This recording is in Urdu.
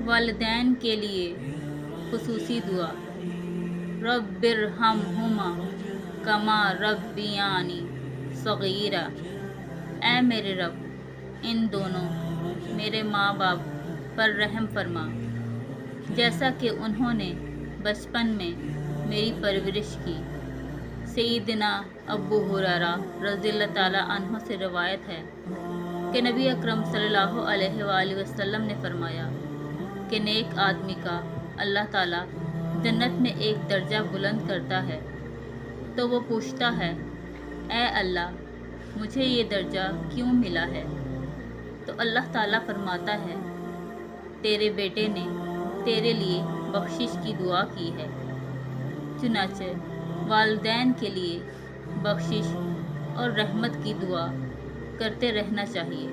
والدین کے لیے خصوصی دعا، رب ارحمہما کما ربیانی صغیرا، اے میرے رب ان دونوں میرے ماں باپ پر رحم فرما جیسا کہ انہوں نے بچپن میں میری پرورش کی۔ سیدنا ابو ہریرہ رضی اللہ تعالیٰ عنہ سے روایت ہے کہ نبی اکرم صلی اللہ علیہ وآلہ وسلم نے فرمایا کہ نیک آدمی کا اللہ تعالیٰ جنت میں ایک درجہ بلند کرتا ہے تو وہ پوچھتا ہے، اے اللہ مجھے یہ درجہ کیوں ملا ہے؟ تو اللہ تعالیٰ فرماتا ہے، تیرے بیٹے نے تیرے لیے بخشش کی دعا کی ہے۔ چنانچہ والدین کے لیے بخشش اور رحمت کی دعا کرتے رہنا چاہیے۔